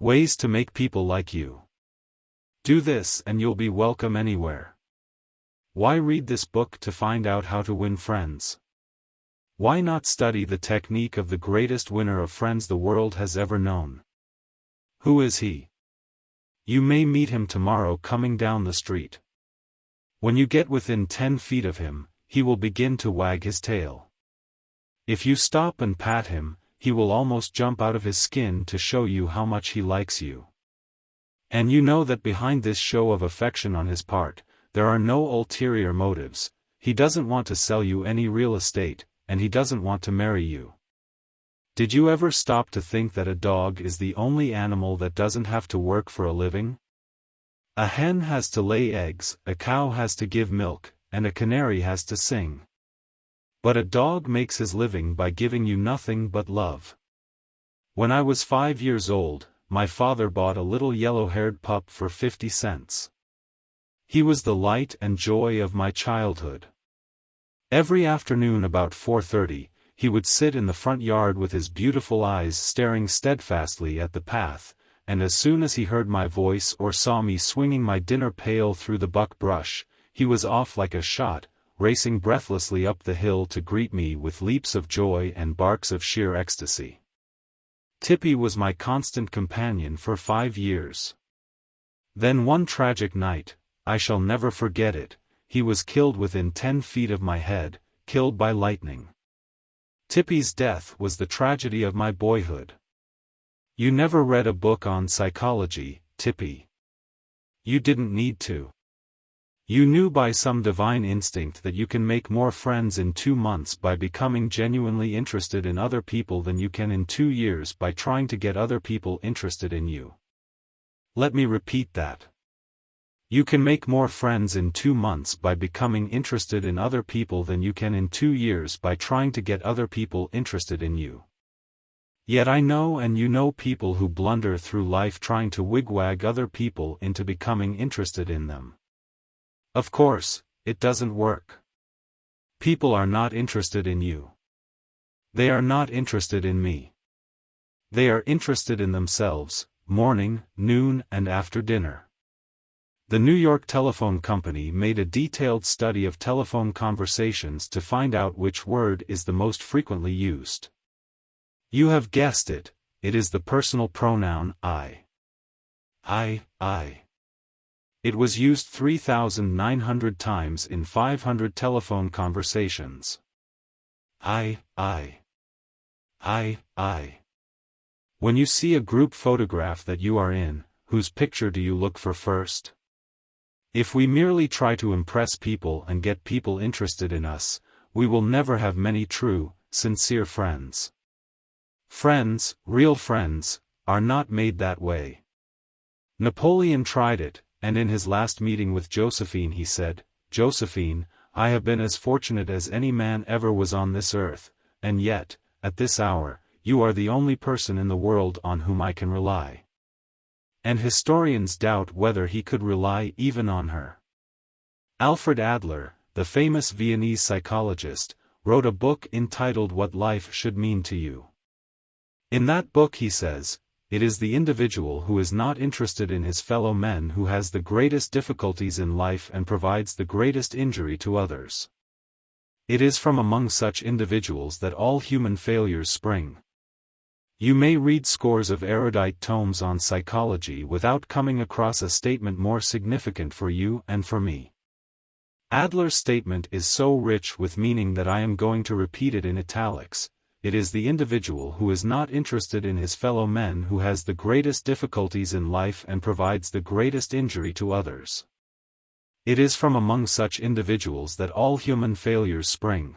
Ways to make people like you. Do this and you'll be welcome anywhere. Why read this book to find out how to win friends? Why not study the technique of the greatest winner of friends the world has ever known? Who is he? You may meet him tomorrow coming down the street. When you get within 10 feet of him, he will begin to wag his tail. If you stop and pat him, he will almost jump out of his skin to show you how much he likes you. And you know that behind this show of affection on his part, there are no ulterior motives. He doesn't want to sell you any real estate, and he doesn't want to marry you. Did you ever stop to think that a dog is the only animal that doesn't have to work for a living? A hen has to lay eggs, a cow has to give milk, and a canary has to sing. But a dog makes his living by giving you nothing but love. When I was 5 years old, my father bought a little yellow-haired pup for 50 cents. He was the light and joy of my childhood. Every afternoon about 4:30, he would sit in the front yard with his beautiful eyes staring steadfastly at the path, and as soon as he heard my voice or saw me swinging my dinner pail through the buck-brush, he was off like a shot, racing breathlessly up the hill to greet me with leaps of joy and barks of sheer ecstasy. Tippy was my constant companion for 5 years. Then one tragic night, I shall never forget it, he was killed within 10 feet of my head, killed by lightning. Tippy's death was the tragedy of my boyhood. You never read a book on psychology, Tippy. You didn't need to. You knew by some divine instinct that you can make more friends in 2 months by becoming genuinely interested in other people than you can in 2 years by trying to get other people interested in you. Let me repeat that. You can make more friends in 2 months by becoming interested in other people than you can in 2 years by trying to get other people interested in you. Yet I know and you know people who blunder through life trying to wigwag other people into becoming interested in them. Of course, it doesn't work. People are not interested in you. They are not interested in me. They are interested in themselves, morning, noon, and after dinner. The New York Telephone Company made a detailed study of telephone conversations to find out which word is the most frequently used. You have guessed it, it is the personal pronoun I. I. It was used 3,900 times in 500 telephone conversations. I. When you see a group photograph that you are in, whose picture do you look for first? If we merely try to impress people and get people interested in us, we will never have many true, sincere friends. Friends, real friends, are not made that way. Napoleon tried it, and in his last meeting with Josephine he said, "Josephine, I have been as fortunate as any man ever was on this earth, and yet, at this hour, you are the only person in the world on whom I can rely." And historians doubt whether he could rely even on her. Alfred Adler, the famous Viennese psychologist, wrote a book entitled What Life Should Mean to You. In that book he says, it is the individual who is not interested in his fellow men who has the greatest difficulties in life and provides the greatest injury to others. It is from among such individuals that all human failures spring. You may read scores of erudite tomes on psychology without coming across a statement more significant for you and for me. Adler's statement is so rich with meaning that I am going to repeat it in italics. It is the individual who is not interested in his fellow men who has the greatest difficulties in life and provides the greatest injury to others. It is from among such individuals that all human failures spring.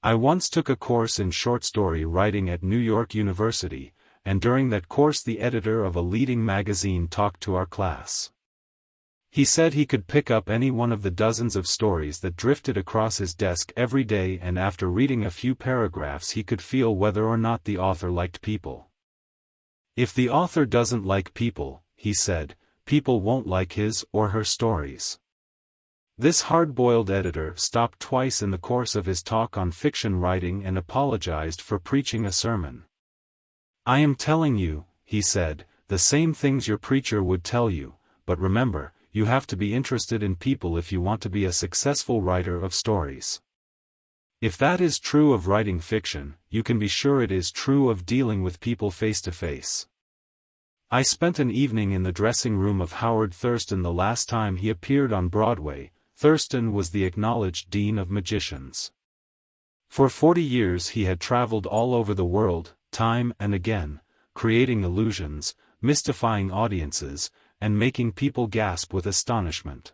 I once took a course in short story writing at New York University, and during that course the editor of a leading magazine talked to our class. He said he could pick up any one of the dozens of stories that drifted across his desk every day, and after reading a few paragraphs he could feel whether or not the author liked people. If the author doesn't like people, he said, people won't like his or her stories. This hard-boiled editor stopped twice in the course of his talk on fiction writing and apologized for preaching a sermon. I am telling you, he said, the same things your preacher would tell you, but remember, you have to be interested in people if you want to be a successful writer of stories. If that is true of writing fiction, you can be sure it is true of dealing with people face to face. I spent an evening in the dressing room of Howard Thurston the last time he appeared on Broadway. Thurston was the acknowledged dean of magicians. For 40 years he had traveled all over the world, time and again, creating illusions, mystifying audiences, and making people gasp with astonishment.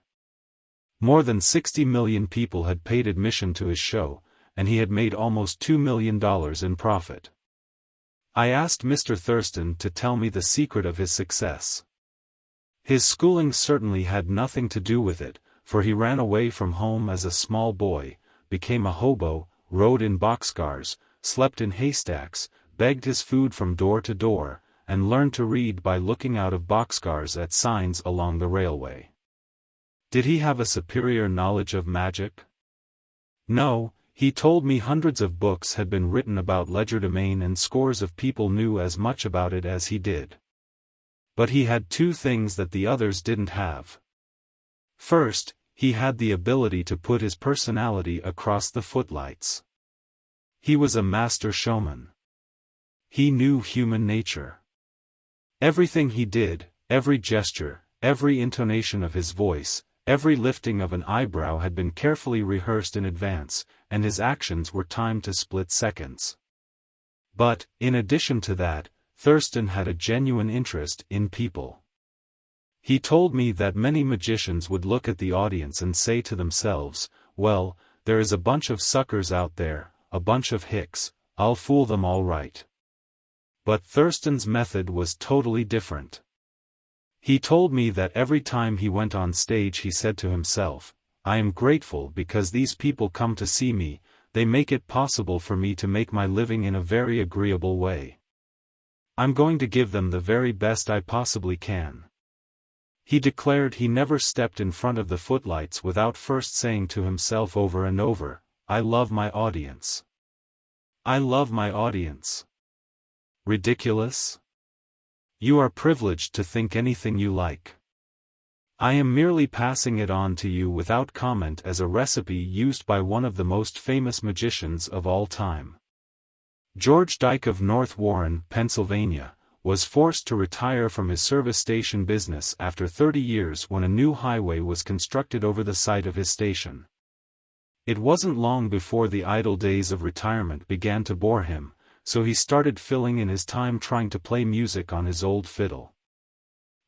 More than 60 million people had paid admission to his show, and he had made almost $2 million in profit. I asked Mr. Thurston to tell me the secret of his success. His schooling certainly had nothing to do with it, for he ran away from home as a small boy, became a hobo, rode in boxcars, slept in haystacks, begged his food from door to door, and learned to read by looking out of boxcars at signs along the railway. Did he have a superior knowledge of magic? No, he told me hundreds of books had been written about legerdemain and scores of people knew as much about it as he did. But he had two things that the others didn't have. First, he had the ability to put his personality across the footlights. He was a master showman. He knew human nature. Everything he did, every gesture, every intonation of his voice, every lifting of an eyebrow had been carefully rehearsed in advance, and his actions were timed to split seconds. But, in addition to that, Thurston had a genuine interest in people. He told me that many magicians would look at the audience and say to themselves, "Well, there is a bunch of suckers out there, a bunch of hicks, I'll fool them all right." But Thurston's method was totally different. He told me that every time he went on stage he said to himself, "I am grateful because these people come to see me, they make it possible for me to make my living in a very agreeable way. I'm going to give them the very best I possibly can." He declared he never stepped in front of the footlights without first saying to himself over and over, "I love my audience. I love my audience." Ridiculous? You are privileged to think anything you like. I am merely passing it on to you without comment as a recipe used by one of the most famous magicians of all time. George Dyke of North Warren, Pennsylvania, was forced to retire from his service station business after 30 years when a new highway was constructed over the site of his station. It wasn't long before the idle days of retirement began to bore him, so he started filling in his time trying to play music on his old fiddle.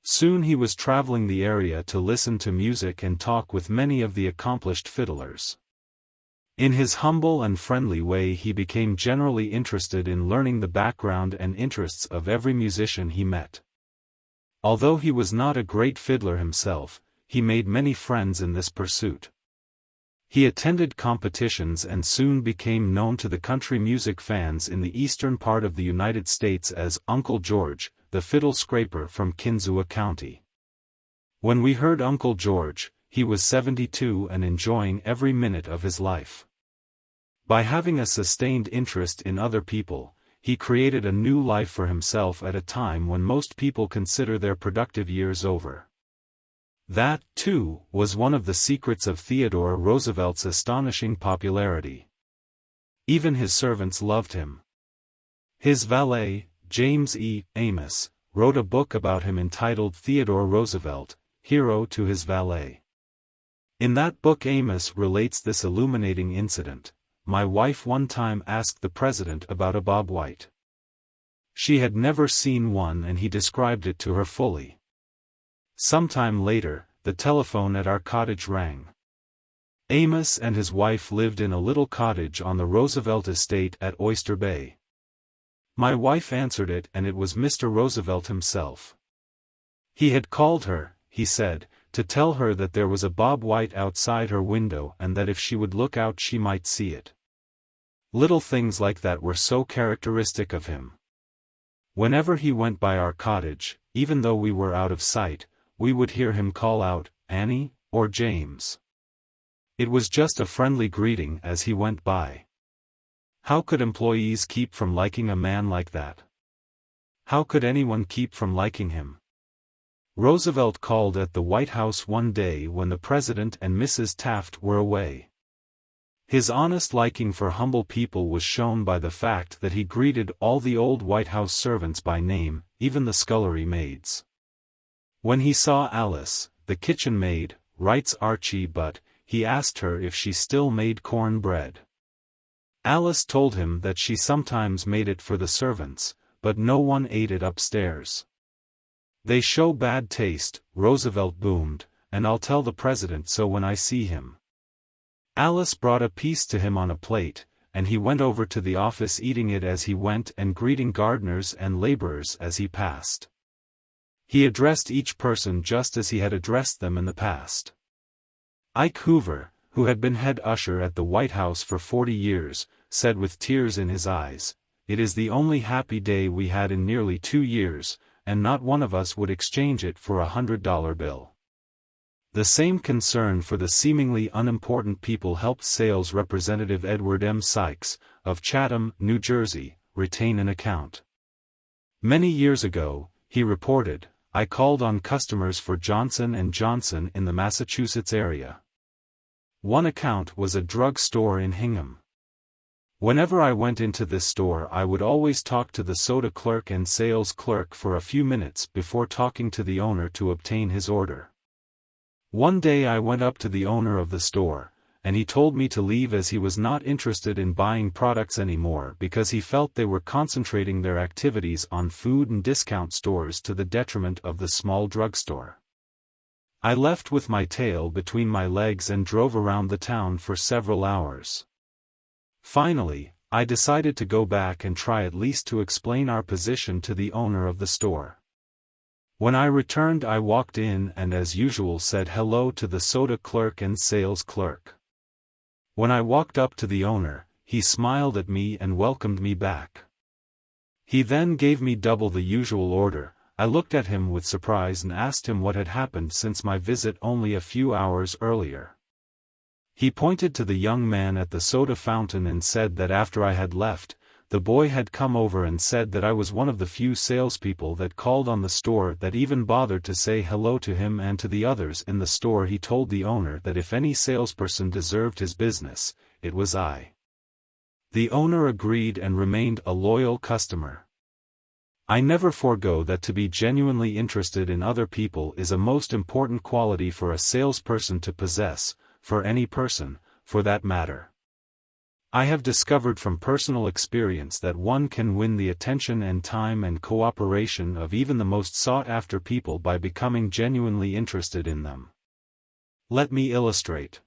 Soon he was traveling the area to listen to music and talk with many of the accomplished fiddlers. In his humble and friendly way he became generally interested in learning the background and interests of every musician he met. Although he was not a great fiddler himself, he made many friends in this pursuit. He attended competitions and soon became known to the country music fans in the eastern part of the United States as Uncle George, the fiddle scraper from Kinzua County. When we heard Uncle George, he was 72 and enjoying every minute of his life. By having a sustained interest in other people, he created a new life for himself at a time when most people consider their productive years over. That, too, was one of the secrets of Theodore Roosevelt's astonishing popularity. Even his servants loved him. His valet, James E. Amos, wrote a book about him entitled Theodore Roosevelt, Hero to His Valet. In that book Amos relates this illuminating incident. My wife one time asked the president about a Bob White. She had never seen one and he described it to her fully. Sometime later, the telephone at our cottage rang. Amos and his wife lived in a little cottage on the Roosevelt estate at Oyster Bay. My wife answered it and it was Mr. Roosevelt himself. He had called her, he said, to tell her that there was a Bob White outside her window and that if she would look out she might see it. Little things like that were so characteristic of him. Whenever he went by our cottage, even though we were out of sight, we would hear him call out, "Annie," or "James." It was just a friendly greeting as he went by. How could employees keep from liking a man like that? How could anyone keep from liking him? Roosevelt called at the White House one day when the President and Mrs. Taft were away. His honest liking for humble people was shown by the fact that he greeted all the old White House servants by name, even the scullery maids. When he saw Alice, the kitchen maid, writes Archie Butt, he asked her if she still made corn bread. Alice told him that she sometimes made it for the servants, but no one ate it upstairs. They show bad taste, Roosevelt boomed, and I'll tell the President so when I see him. Alice brought a piece to him on a plate, and he went over to the office eating it as he went and greeting gardeners and laborers as he passed. He addressed each person just as he had addressed them in the past. Ike Hoover, who had been head usher at the White House for 40 years, said with tears in his eyes, "It is the only happy day we had in nearly 2 years, and not one of us would exchange it for a $100 bill." The same concern for the seemingly unimportant people helped sales representative Edward M. Sykes, of Chatham, New Jersey, retain an account. Many years ago, he reported, I called on customers for Johnson & Johnson in the Massachusetts area. One account was a drug store in Hingham. Whenever I went into this store I would always talk to the soda clerk and sales clerk for a few minutes before talking to the owner to obtain his order. One day I went up to the owner of the store, and he told me to leave as he was not interested in buying products anymore because he felt they were concentrating their activities on food and discount stores to the detriment of the small drugstore. I left with my tail between my legs and drove around the town for several hours. Finally, I decided to go back and try at least to explain our position to the owner of the store. When I returned I walked in and as usual said hello to the soda clerk and sales clerk. When I walked up to the owner, he smiled at me and welcomed me back. He then gave me double the usual order. I looked at him with surprise and asked him what had happened since my visit only a few hours earlier. He pointed to the young man at the soda fountain and said that after I had left, the boy had come over and said that I was one of the few salespeople that called on the store that even bothered to say hello to him and to the others in the store. He told the owner that if any salesperson deserved his business, it was I. The owner agreed and remained a loyal customer. I never forego that. To be genuinely interested in other people is a most important quality for a salesperson to possess, for any person, for that matter. I have discovered from personal experience that one can win the attention and time and cooperation of even the most sought-after people by becoming genuinely interested in them. Let me illustrate.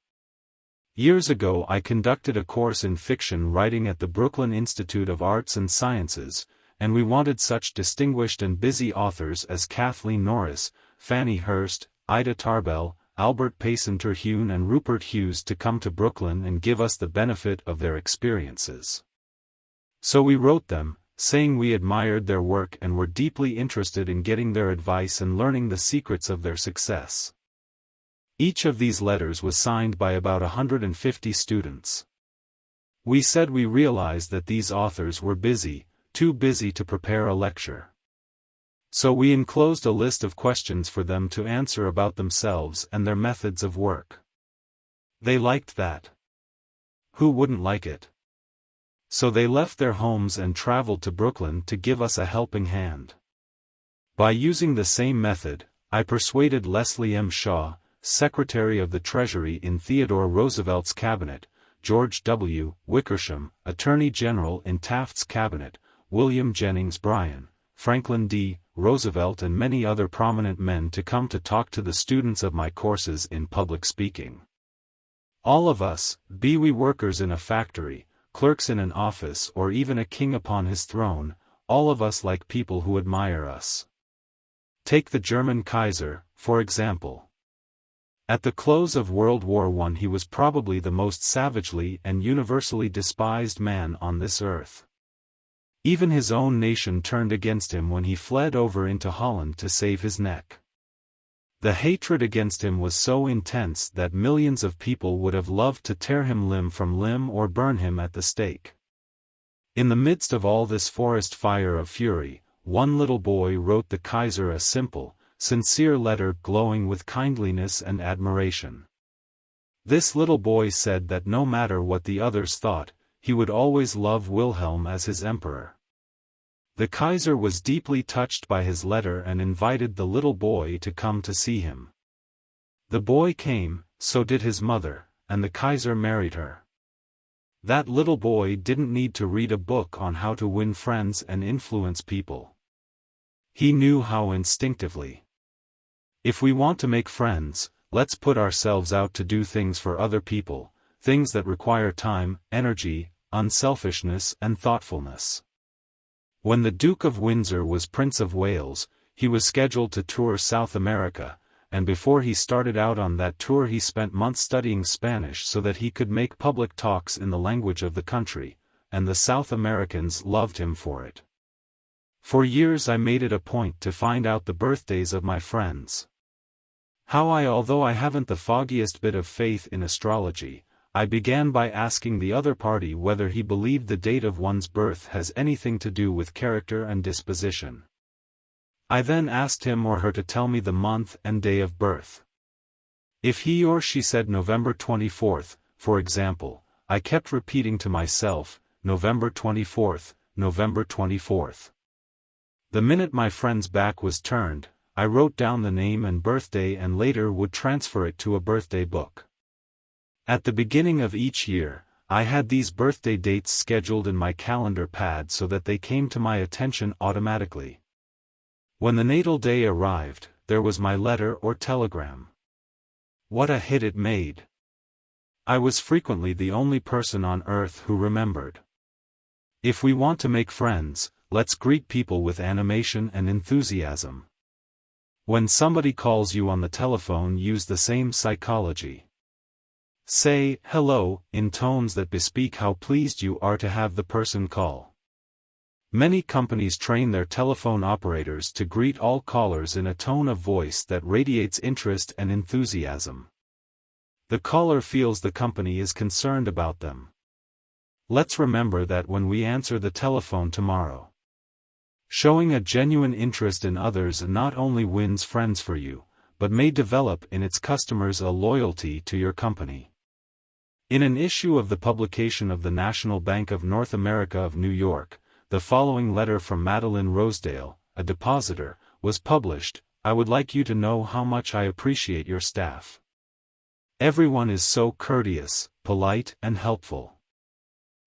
Years ago I conducted a course in fiction writing at the Brooklyn Institute of Arts and Sciences, and we wanted such distinguished and busy authors as Kathleen Norris, Fannie Hurst, Ida Tarbell, Albert Payson Terhune and Rupert Hughes to come to Brooklyn and give us the benefit of their experiences. So we wrote them, saying we admired their work and were deeply interested in getting their advice and learning the secrets of their success. Each of these letters was signed by about 150 students. We said we realized that these authors were busy, too busy to prepare a lecture. So we enclosed a list of questions for them to answer about themselves and their methods of work. They liked that. Who wouldn't like it? So they left their homes and traveled to Brooklyn to give us a helping hand. By using the same method, I persuaded Leslie M. Shaw, Secretary of the Treasury in Theodore Roosevelt's cabinet, George W. Wickersham, Attorney General in Taft's cabinet, William Jennings Bryan, Franklin D. Roosevelt and many other prominent men to come to talk to the students of my courses in public speaking. All of us, be we workers in a factory, clerks in an office or even a king upon his throne, all of us like people who admire us. Take the German Kaiser, for example. At the close of World War I he was probably the most savagely and universally despised man on this earth. Even his own nation turned against him when he fled over into Holland to save his neck. The hatred against him was so intense that millions of people would have loved to tear him limb from limb or burn him at the stake. In the midst of all this forest fire of fury, one little boy wrote the Kaiser a simple, sincere letter glowing with kindliness and admiration. This little boy said that no matter what the others thought, he would always love Wilhelm as his emperor. The Kaiser was deeply touched by his letter and invited the little boy to come to see him. The boy came, so did his mother, and the Kaiser married her. That little boy didn't need to read a book on how to win friends and influence people. He knew how instinctively. If we want to make friends, let's put ourselves out to do things for other people, things that require time, energy, unselfishness and thoughtfulness. When the Duke of Windsor was Prince of Wales, he was scheduled to tour South America, and before he started out on that tour he spent months studying Spanish so that he could make public talks in the language of the country, and the South Americans loved him for it. For years I made it a point to find out the birthdays of my friends. Although I haven't the foggiest bit of faith in astrology, I began by asking the other party whether he believed the date of one's birth has anything to do with character and disposition. I then asked him or her to tell me the month and day of birth. If he or she said November 24th, for example, I kept repeating to myself, November 24th, November 24th. The minute my friend's back was turned, I wrote down the name and birthday and later would transfer it to a birthday book. At the beginning of each year, I had these birthday dates scheduled in my calendar pad so that they came to my attention automatically. When the natal day arrived, there was my letter or telegram. What a hit it made! I was frequently the only person on earth who remembered. If we want to make friends, let's greet people with animation and enthusiasm. When somebody calls you on the telephone, use the same psychology. Say, hello, in tones that bespeak how pleased you are to have the person call. Many companies train their telephone operators to greet all callers in a tone of voice that radiates interest and enthusiasm. The caller feels the company is concerned about them. Let's remember that when we answer the telephone tomorrow. Showing a genuine interest in others not only wins friends for you, but may develop in its customers a loyalty to your company. In an issue of the publication of the National Bank of North America of New York, the following letter from Madeline Rosedale, a depositor, was published. I would like you to know how much I appreciate your staff. Everyone is so courteous, polite, and helpful.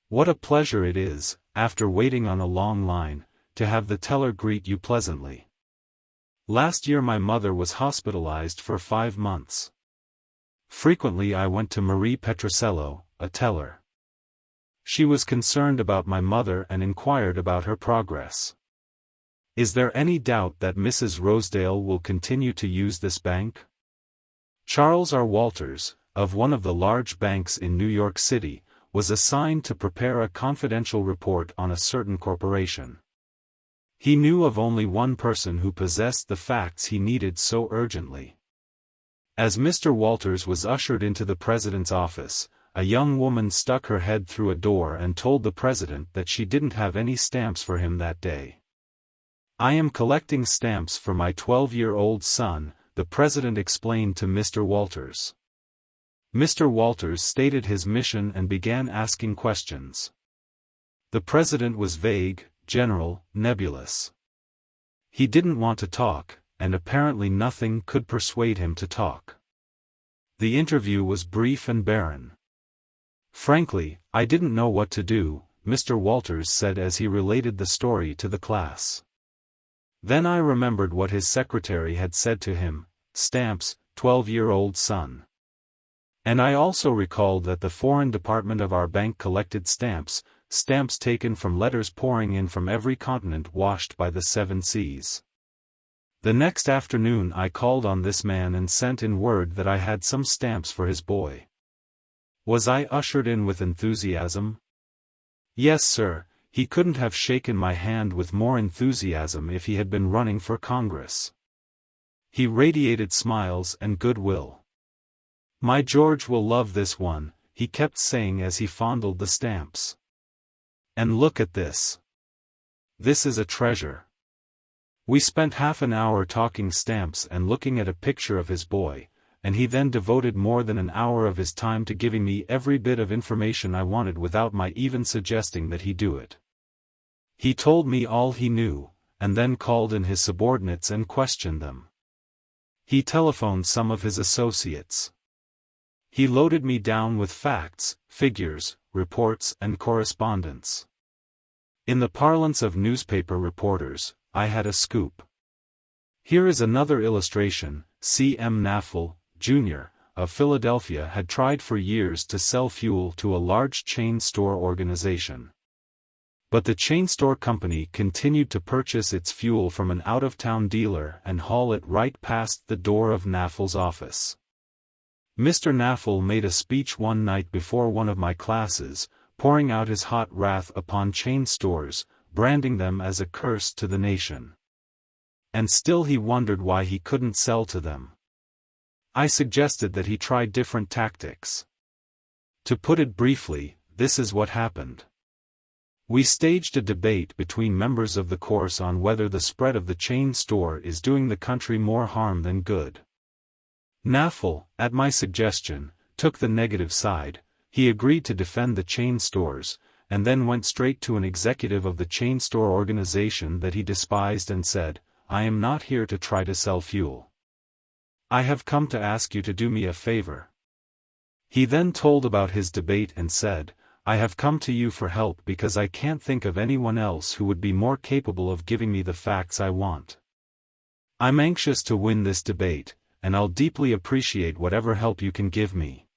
What a pleasure it is, after waiting on a long line, to have the teller greet you pleasantly. Last year my mother was hospitalized for 5 months. Frequently I went to Marie Petrocello, a teller. She was concerned about my mother and inquired about her progress. Is there any doubt that Mrs. Rosedale will continue to use this bank? Charles R. Walters, of one of the large banks in New York City, was assigned to prepare a confidential report on a certain corporation. He knew of only one person who possessed the facts he needed so urgently. As Mr. Walters was ushered into the president's office, a young woman stuck her head through a door and told the president that she didn't have any stamps for him that day. I am collecting stamps for my 12-year-old son, the president explained to Mr. Walters. Mr. Walters stated his mission and began asking questions. The president was vague, general, nebulous. He didn't want to talk, and apparently nothing could persuade him to talk. The interview was brief and barren. Frankly, I didn't know what to do, Mr. Walters said as he related the story to the class. Then I remembered what his secretary had said to him, stamps, 12-year-old son. And I also recalled that the foreign department of our bank collected stamps taken from letters pouring in from every continent washed by the 7 seas. The next afternoon I called on this man and sent in word that I had some stamps for his boy. Was I ushered in with enthusiasm? Yes, sir, he couldn't have shaken my hand with more enthusiasm if he had been running for Congress. He radiated smiles and goodwill. My George will love this one, he kept saying as he fondled the stamps. And look at this. This is a treasure. We spent half an hour talking stamps and looking at a picture of his boy, and he then devoted more than an hour of his time to giving me every bit of information I wanted without my even suggesting that he do it. He told me all he knew, and then called in his subordinates and questioned them. He telephoned some of his associates. He loaded me down with facts, figures, reports and correspondence. In the parlance of newspaper reporters, I had a scoop. Here is another illustration. C.M. Nafel, Jr., of Philadelphia had tried for years to sell fuel to a large chain store organization. But the chain store company continued to purchase its fuel from an out-of-town dealer and haul it right past the door of Nafel's office. Mr. Nafel made a speech one night before one of my classes, pouring out his hot wrath upon chain stores, branding them as a curse to the nation. And still he wondered why he couldn't sell to them. I suggested that he try different tactics. To put it briefly, this is what happened. We staged a debate between members of the course on whether the spread of the chain store is doing the country more harm than good. Nafel, at my suggestion, took the negative side. He agreed to defend the chain stores, and then went straight to an executive of the chain store organization that he despised and said, "I am not here to try to sell fuel. I have come to ask you to do me a favor." He then told about his debate and said, "I have come to you for help because I can't think of anyone else who would be more capable of giving me the facts I want. I'm anxious to win this debate, and I'll deeply appreciate whatever help you can give me."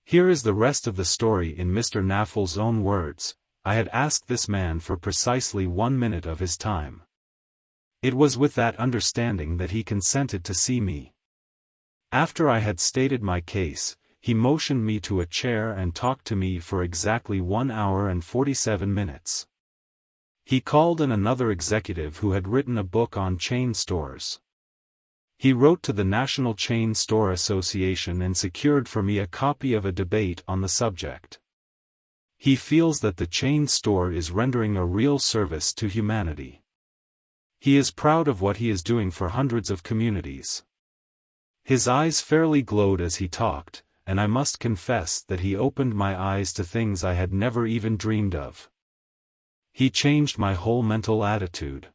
Here is the rest of the story in Mr. Nafel's own words. I had asked this man for precisely 1 minute of his time. It was with that understanding that he consented to see me. After I had stated my case, he motioned me to a chair and talked to me for exactly 1 hour and 47 minutes. He called in another executive who had written a book on chain stores. He wrote to the National Chain Store Association and secured for me a copy of a debate on the subject. He feels that the chain store is rendering a real service to humanity. He is proud of what he is doing for hundreds of communities. His eyes fairly glowed as he talked, and I must confess that he opened my eyes to things I had never even dreamed of. He changed my whole mental attitude.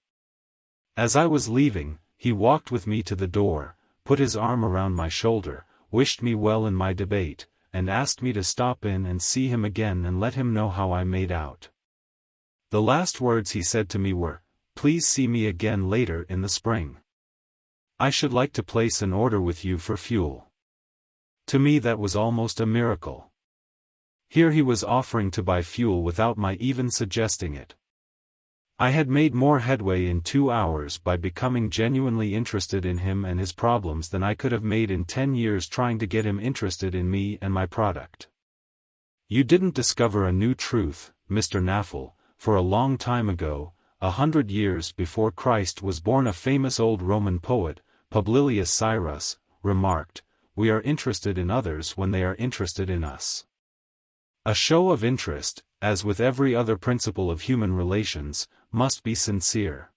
As I was leaving, he walked with me to the door, put his arm around my shoulder, wished me well in my debate, and asked me to stop in and see him again and let him know how I made out. The last words he said to me were, "Please see me again later in the spring. I should like to place an order with you for fuel." To me that was almost a miracle. Here he was offering to buy fuel without my even suggesting it. I had made more headway in 2 hours by becoming genuinely interested in him and his problems than I could have made in 10 years trying to get him interested in me and my product. You didn't discover a new truth, Mr. Nafel. For a long time ago, 100 years before Christ was born, a famous old Roman poet, Publilius Cyrus, remarked, "We are interested in others when they are interested in us." A show of interest, as with every other principle of human relations, must be sincere.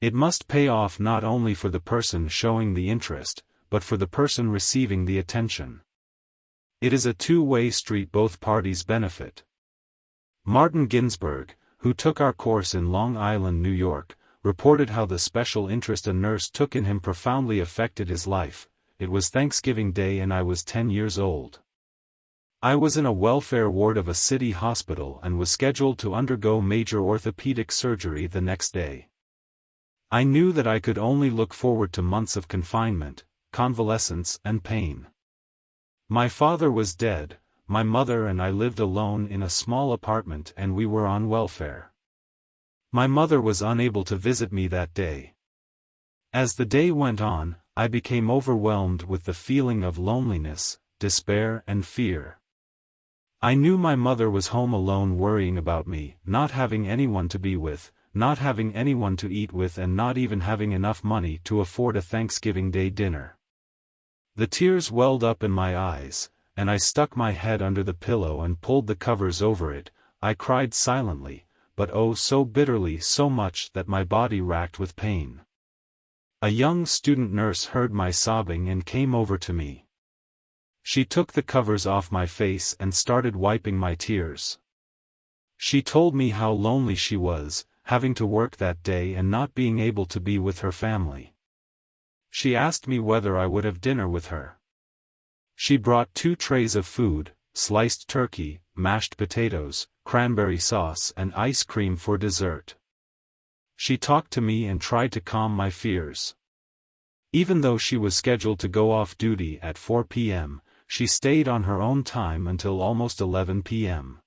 It must pay off not only for the person showing the interest, but for the person receiving the attention. It is a two-way street, both parties benefit. Martin Ginsburg, who took our course in Long Island, New York, reported how the special interest a nurse took in him profoundly affected his life. It was Thanksgiving Day and I was 10 years old. I was in a welfare ward of a city hospital and was scheduled to undergo major orthopedic surgery the next day. I knew that I could only look forward to months of confinement, convalescence and pain. My father was dead, my mother and I lived alone in a small apartment and we were on welfare. My mother was unable to visit me that day. As the day went on, I became overwhelmed with the feeling of loneliness, despair and fear. I knew my mother was home alone worrying about me, not having anyone to be with, not having anyone to eat with and not even having enough money to afford a Thanksgiving Day dinner. The tears welled up in my eyes, and I stuck my head under the pillow and pulled the covers over it. I cried silently, but oh so bitterly, so much that my body racked with pain. A young student nurse heard my sobbing and came over to me. She took the covers off my face and started wiping my tears. She told me how lonely she was, having to work that day and not being able to be with her family. She asked me whether I would have dinner with her. She brought 2 trays of food, sliced turkey, mashed potatoes, cranberry sauce and ice cream for dessert. She talked to me and tried to calm my fears. Even though she was scheduled to go off duty at 4 p.m., she stayed on her own time until almost 11 p.m.